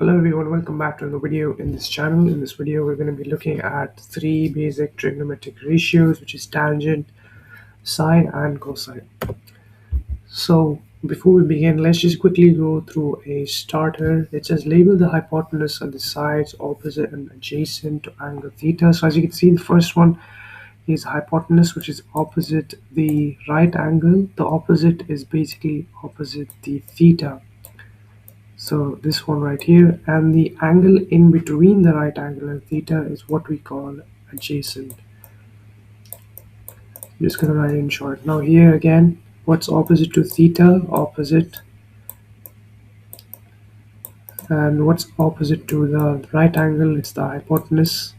Hello everyone, welcome back to another video in this channel. In this video, we're going to be looking at three basic trigonometric ratios, which is tangent, sine, and cosine. So before we begin, let's just quickly go through a starter. It says label the hypotenuse and the sides opposite and adjacent to angle theta. So as you can see, the first one is hypotenuse, which is opposite the right angle. The opposite is basically opposite the theta. So this one right here, and the angle in between the right angle and theta is what we call adjacent. I'm just going to write it in short. Now here again, what's opposite to theta? Opposite. And what's opposite to the right angle? It's the hypotenuse.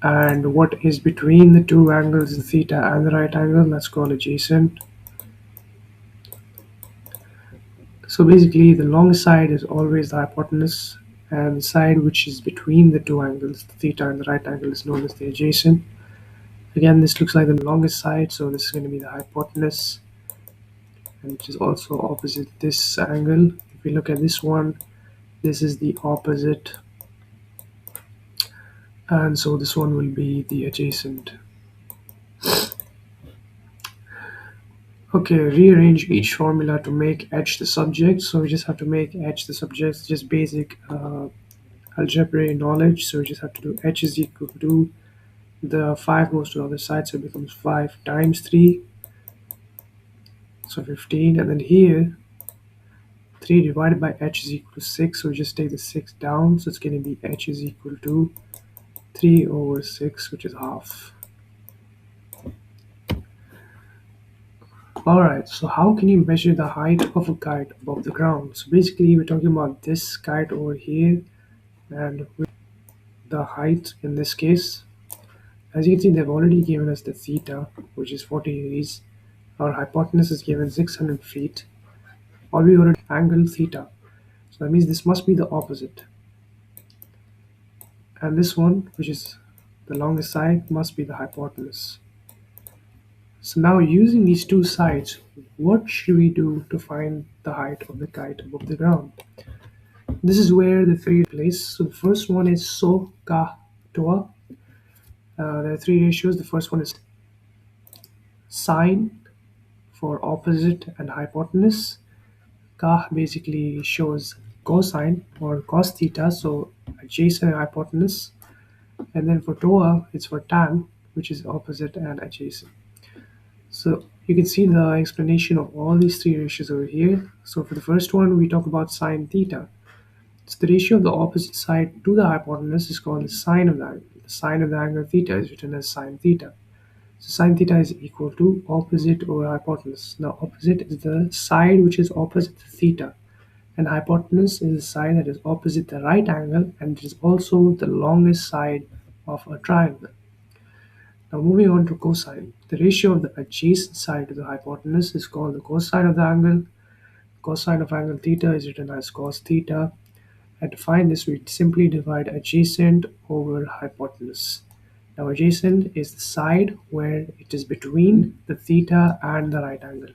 And what is between the two angles, the theta and the right angle? That's called adjacent. So basically, the longest side is always the hypotenuse, and the side which is between the two angles, the theta and the right angle, is known as the adjacent. Again, this looks like the longest side, so this is going to be the hypotenuse, and which is also opposite this angle. If we look at this one, this is the opposite, and so this one will be the adjacent. Okay, rearrange each formula to make h the subject. So we just have to make h the subject. It's just basic algebraic knowledge. So we just have to do h is equal to the 5 goes to the other side, so it becomes 5 times 3, so 15, and then here 3 divided by h is equal to 6, so we just take the 6 down, so it's going to be h is equal to 3 over 6, which is half. Alright, so how can you measure the height of a kite above the ground? So basically we're talking about this kite over here, and the height in this case. As you can see, they've already given us the theta, which is 40 degrees. Our hypotenuse is given 600 feet. All we already angle theta. So that means this must be the opposite. And this one, which is the longest side, must be the hypotenuse. So now using these two sides, what should we do to find the height of the kite above the ground? This is where the three place. So the first one is SOH, CAH, TOA. There are three ratios. The first one is sine for opposite and hypotenuse. CAH basically shows cosine or cos theta, so adjacent and hypotenuse. And then for TOA, it's for tan, which is opposite and adjacent. So you can see the explanation of all these three ratios over here. So for the first one, we talk about sine theta. So the ratio of the opposite side to the hypotenuse is called the sine of the angle. The sine of the angle theta is written as sine theta. So sine theta is equal to opposite over hypotenuse. Now opposite is the side which is opposite to theta, and hypotenuse is the side that is opposite the right angle, and it is also the longest side of a triangle. Now moving on to cosine. The ratio of the adjacent side to the hypotenuse is called the cosine of the angle. Cosine of angle theta is written as cos theta. And to find this, we simply divide adjacent over hypotenuse. Now adjacent is the side where it is between the theta and the right angle.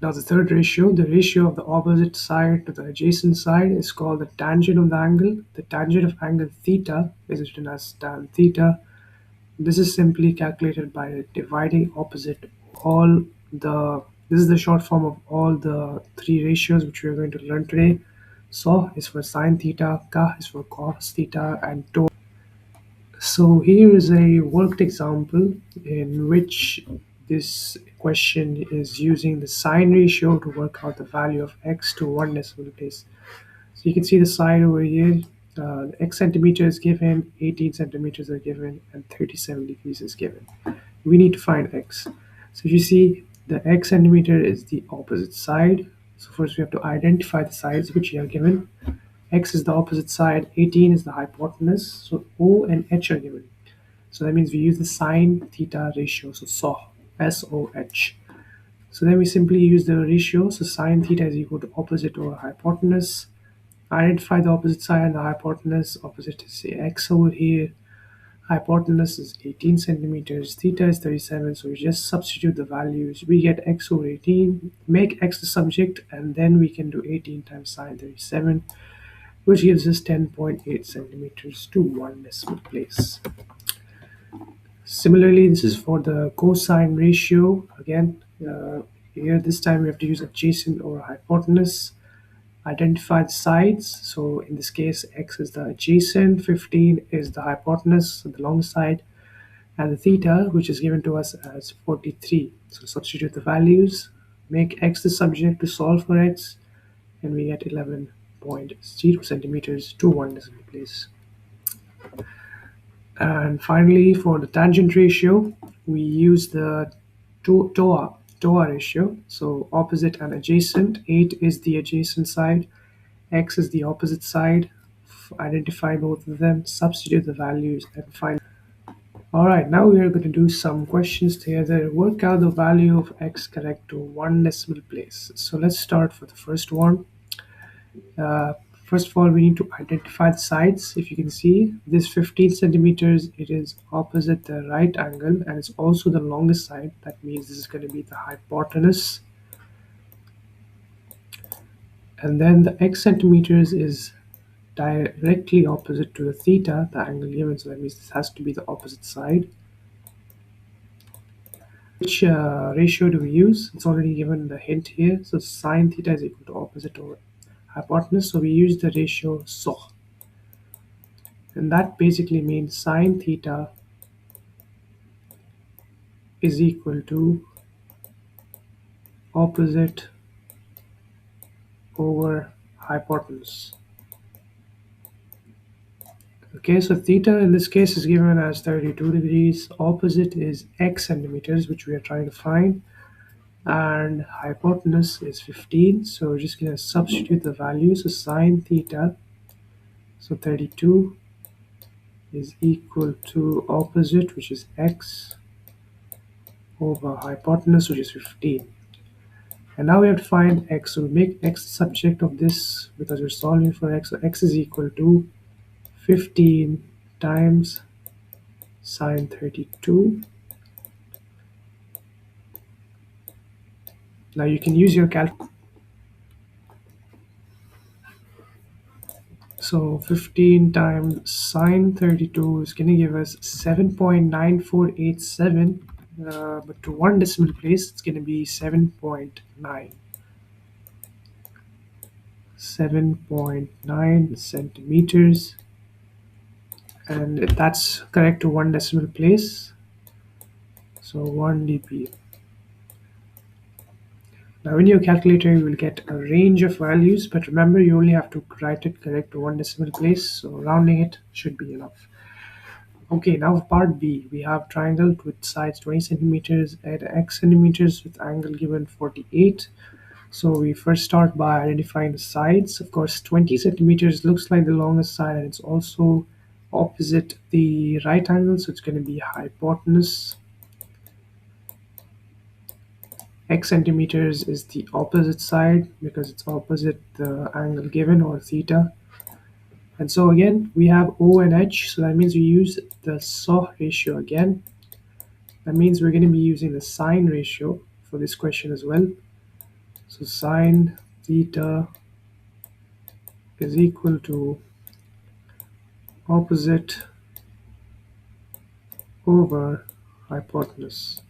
Now the third ratio, the ratio of the opposite side to the adjacent side, is called the tangent of the angle. The tangent of angle theta is written as tan theta. This is simply calculated by dividing opposite all the, this is the short form of all the three ratios which we are going to learn today. SOH is for sine theta, CAH is for cos theta, and TOA. So here is a worked example in which this question is using the sine ratio to work out the value of x to 1 decimal place. So you can see the side over here, the x centimeter is given, 18 centimeters are given, and 37 degrees is given. We need to find x. So if you see, the x centimeter is the opposite side. So first we have to identify the sides which are given. X is the opposite side, 18 is the hypotenuse, so O and H are given. So that means we use the sine theta ratio, so SOH, S-O-H. So then we simply use the ratio, so sine theta is equal to opposite over hypotenuse. Identify the opposite side and the hypotenuse. Opposite is say x over here. Hypotenuse is 18 centimeters, theta is 37, so we just substitute the values. We get x over 18, make x the subject, and then we can do 18 times sine 37, which gives us 10.8 centimeters to one decimal place. Similarly, this is for the cosine ratio. Again, here this time we have to use adjacent over hypotenuse. Identify the sides. So in this case, x is the adjacent, 15 is the hypotenuse, so the long side, and the theta, which is given to us as 43. So substitute the values, make x the subject to solve for x, and we get 11.0 centimeters to one decimal place. And finally, for the tangent ratio, we use the TOA ratio. So opposite and adjacent. 8 is the adjacent side, x is the opposite side. Identify both of them, substitute the values, and find. All right, now we are going to do some questions together. Work out the value of x correct to one decimal place. So let's start for the first one. Uh, First of all, we need to identify the sides. If you can see, this 15 centimeters, it is opposite the right angle, and it's also the longest side. That means this is going to be the hypotenuse. And then the x centimeters is directly opposite to the theta, the angle given, so that means this has to be the opposite side. Which ratio do we use? It's already given the hint here. So sine theta is equal to opposite over hypotenuse. So we use the ratio SOH. And that basically means sine theta is equal to opposite over hypotenuse. Okay, so theta in this case is given as 32 degrees. Opposite is x centimeters, which we are trying to find. And hypotenuse is 15. So we're just going to substitute the values. So sine theta, so 32 is equal to opposite, which is x, over hypotenuse, which is 15. And now we have to find x. So we make x the subject of this because we're solving for x. So x is equal to 15 times sine 32. Now you can use your calculator. So 15 times sine 32 is going to give us 7.9487. But to one decimal place, it's going to be 7.9. 7.9 centimeters, and that's correct to one decimal place, so 1 dp. Now in your calculator you will get a range of values, but remember you only have to write it correct to one decimal place, so rounding it should be enough. Okay, now part B, we have triangle with sides 20 centimeters at x centimeters with angle given 48. So we first start by identifying the sides. Of course, 20 centimeters looks like the longest side, and it's also opposite the right angle, so it's going to be hypotenuse. X centimeters is the opposite side because it's opposite the angle given, or theta. And so again, we have O and H, so that means we use the SOH ratio again. That means we're going to be using the sine ratio for this question as well. So sine theta is equal to opposite over hypotenuse.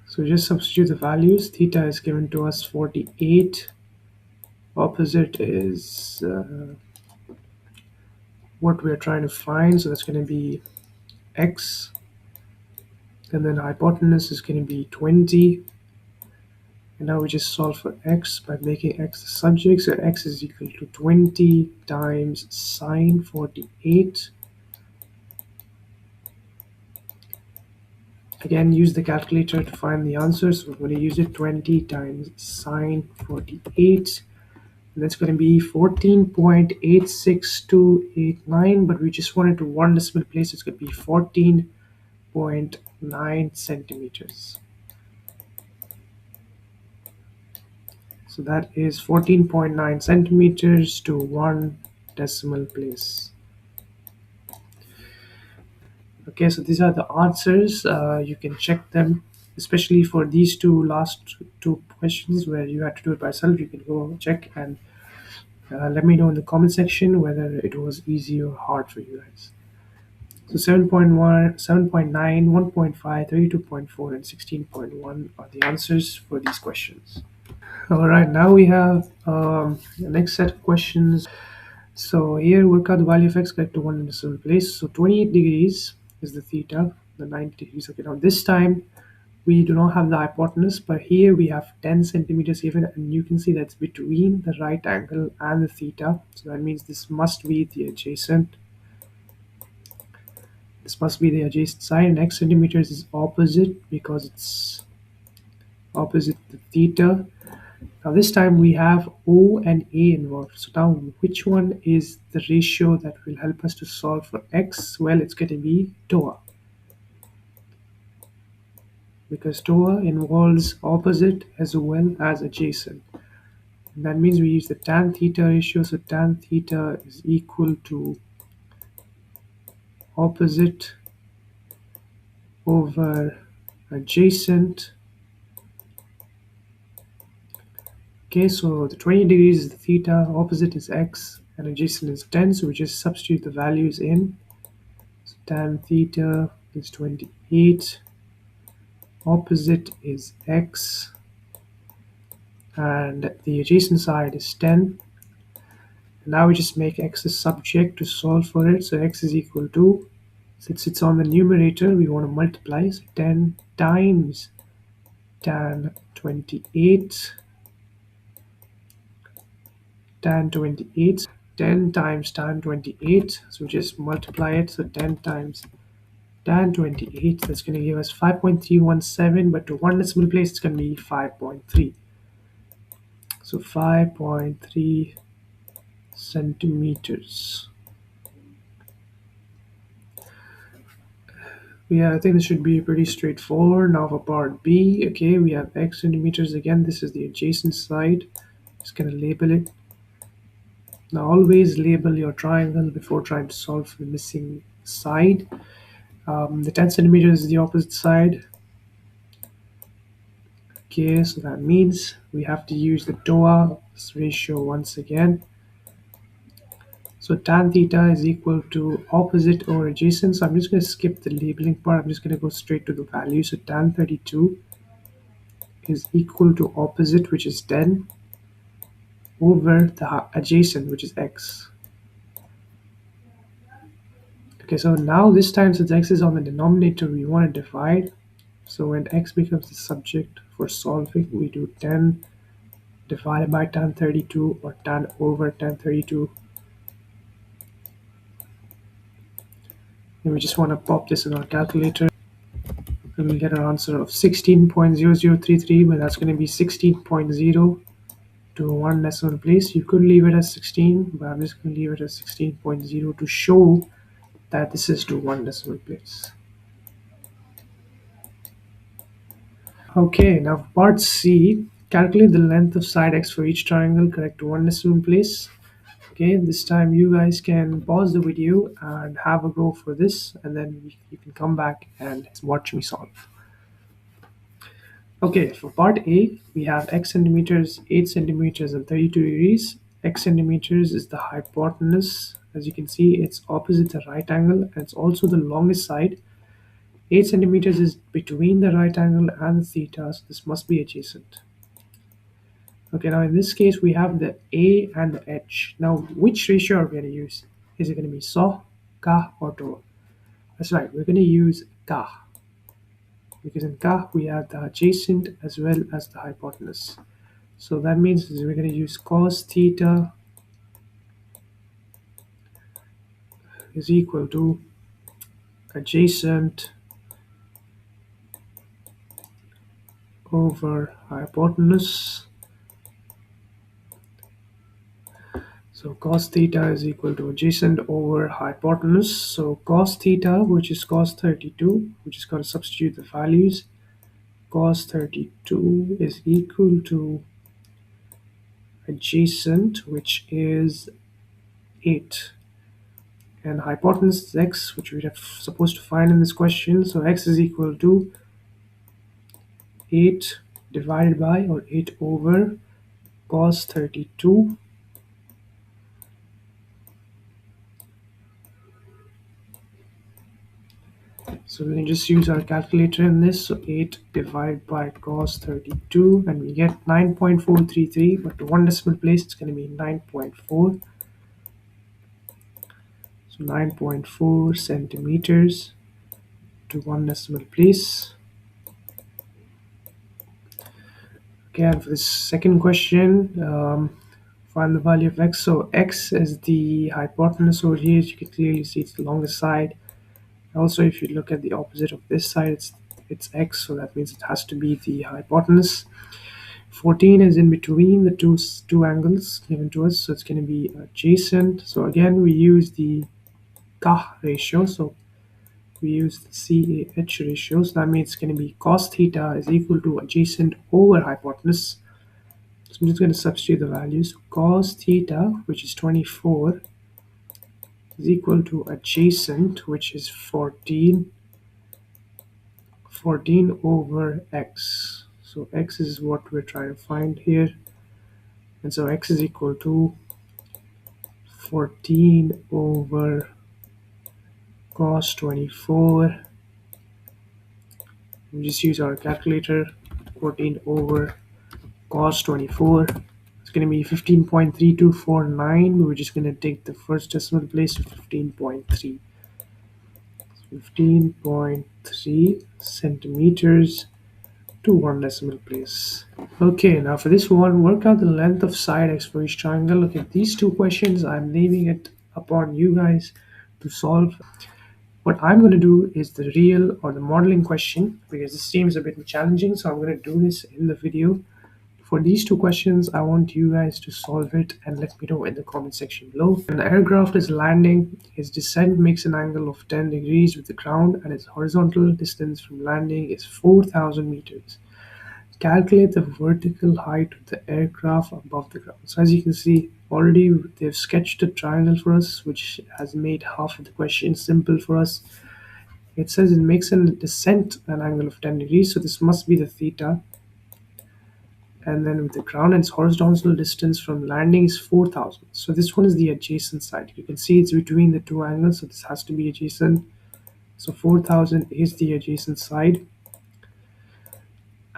So just substitute the values. Theta is given to us 48. Opposite is what we're trying to find, so that's going to be x. And then hypotenuse is going to be 20. And now we just solve for x by making x the subject. So x is equal to 20 times sine 48. Again, use the calculator to find the answer. So we're going to use it 20 times sine 48. And that's going to be 14.86289, but we just wanted to one decimal place. It's going to be 14.9 centimeters. So that is 14.9 centimeters to one decimal place. Okay, so these are the answers. You can check them, especially for these last two questions where you had to do it by yourself. You can go check and let me know in the comment section whether it was easy or hard for you guys. So 7.1, 7.9, 1.5, 32.4, and 16.1 are the answers for these questions. All right, now we have the next set of questions. So here, work out the value of x correct to one decimal place. So 28 degrees is the theta, the 90 degrees. Okay, now this time we do not have the hypotenuse, but here we have 10 centimeters given, and you can see that's between the right angle and the theta. So that means this must be the adjacent. This must be the adjacent side, and x centimeters is opposite because it's opposite the theta. Now this time we have O and A involved. So now which one is the ratio that will help us to solve for x? Well, it's going to be TOA. Because TOA involves opposite as well as adjacent. And that means we use the tan theta ratio. So tan theta is equal to opposite over adjacent. Okay, so the 20 degrees is the theta, opposite is x, and adjacent is 10. So we just substitute the values in. So tan theta is 28, opposite is x, and the adjacent side is 10. And now we just make x a subject to solve for it. So x is equal to, since it's on the numerator, we want to multiply. So 10 times tan 28, tan 28, 10 times tan 28, so just multiply it. So 10 times tan 28, that's going to give us 5.317, but to one decimal place it's going to be 5.3. So 5.3 centimeters. Yeah, I think this should be pretty straightforward. Now for part B, okay, we have x centimeters again. This is the adjacent side. Just going to label it. Now always label your triangle before trying to solve the missing side. The 10 centimeters is the opposite side. Okay, so that means we have to use the TOA ratio once again. So tan theta is equal to opposite over adjacent. So I'm just going to skip the labeling part. I'm just going to go straight to the value. So tan 32 is equal to opposite, which is 10, over the adjacent, which is x. Okay, so now this time, since x is on the denominator, we want to divide. So when x becomes the subject for solving, we do 10 divided by tan 32 or tan over tan 32. And we just want to pop this in our calculator. And we get an answer of 16.0033, but that's going to be 16.0 to one decimal place. You could leave it as 16, but I'm just going to leave it as 16.0 to show that this is to one decimal place. Okay, now part C, calculate the length of side x for each triangle correct to one decimal place. Okay, this time you guys can pause the video and have a go for this, and then you can come back and watch me solve. Okay, for part A, we have x centimeters, 8 centimeters, and 32 degrees. X centimeters is the hypotenuse. As you can see, it's opposite the right angle, and it's also the longest side. 8 centimeters is between the right angle and the theta, so this must be adjacent. Okay, now in this case, we have the A and the H. Now, which ratio are we going to use? Is it going to be SOH, CAH, or TOA? That's right, we're going to use CAH. Because in CAH, we have the adjacent as well as the hypotenuse. So that means we're going to use cos theta is equal to adjacent over hypotenuse. So cos theta is equal to adjacent over hypotenuse. So cos theta, which is cos 32, we just got to substitute the values. Cos 32 is equal to adjacent, which is 8. And hypotenuse is x, which we are supposed to find in this question. So x is equal to 8 divided by, or 8 over cos 32. So we can just use our calculator in this. So 8 divided by cos 32, and we get 9.433, but to one decimal place it's going to be 9.4. So 9.4 centimeters to one decimal place. Okay, and for this second question, find the value of x. So x is the hypotenuse over here. As you can clearly see, it's the longest side. Also, if you look at the opposite of this side, it's x, so that means it has to be the hypotenuse. 14 is in between the two angles given to us, so it's going to be adjacent. So again, we use the CAH ratio. So we use the CAH ratio. So that means it's going to be cos theta is equal to adjacent over hypotenuse. So I'm just going to substitute the values. Cos theta, which is 24, is equal to adjacent, which is 14 over x. So x is what we're trying to find here. And so x is equal to 14 over cos 24. We just use our calculator. 14 over cos 24. It's going to be 15.3249. We're just going to take the first decimal place to 15.3. 15.3 centimeters to one decimal place. Okay, now for this one, work out the length of side x for each triangle. Okay, these two questions, I'm leaving it upon you guys to solve. What I'm going to do is the real or the modeling question, because this seems a bit challenging, so I'm going to do this in the video. For these two questions, I want you guys to solve it and let me know in the comment section below. When the aircraft is landing, its descent makes an angle of 10 degrees with the ground, and its horizontal distance from landing is 4,000 meters. Calculate the vertical height of the aircraft above the ground. So as you can see, already they've sketched a triangle for us, which has made half of the question simple for us. It says it makes a descent an angle of 10 degrees, so this must be the theta. And then with the ground, its horizontal distance from landing is 4,000. So this one is the adjacent side. You can see it's between the two angles, so this has to be adjacent. So 4,000 is the adjacent side.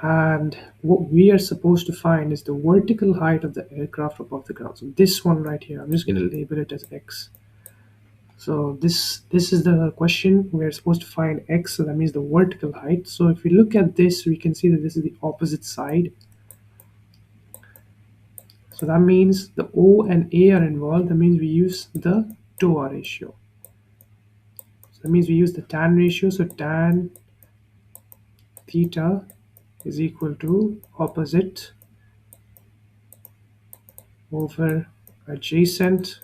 And what we are supposed to find is the vertical height of the aircraft above the ground. So this one right here, I'm just going to label it as x. So this is the question. We're supposed to find x, so that means the vertical height. So if we look at this, we can see that this is the opposite side. So that means the O and A are involved. That means we use the TOA ratio. So that means we use the tan ratio. So tan theta is equal to opposite over adjacent.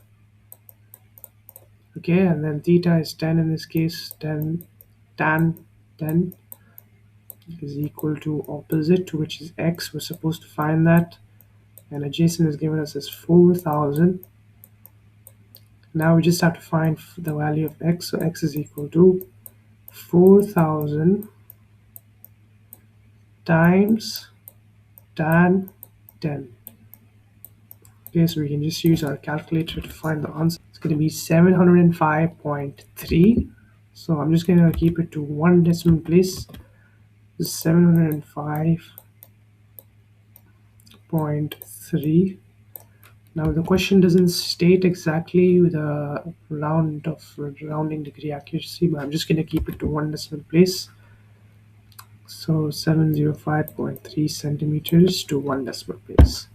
Okay, and then theta is 10 in this case. Tan 10 is equal to opposite, which is x. We're supposed to find that. And adjacent is given us as 4,000. Now we just have to find the value of x. So x is equal to 4,000 times tan 10. Okay, so we can just use our calculator to find the answer. It's going to be 705.3. So I'm just going to keep it to one decimal place. 705.3. Now the question doesn't state exactly with a rounding degree accuracy, but I'm just going to keep it to one decimal place. So 705.3 centimeters to one decimal place.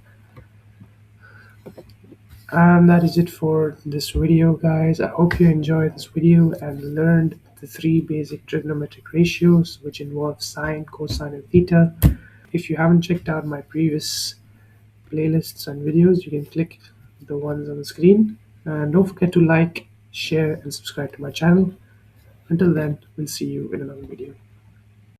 And that is it for this video, guys. I hope you enjoyed this video and learned the three basic trigonometric ratios, which involve sine, cosine, and theta. If you haven't checked out my previous playlists and videos, you can click the ones on the screen. And don't forget to like, share, and subscribe to my channel. Until then, we'll see you in another video.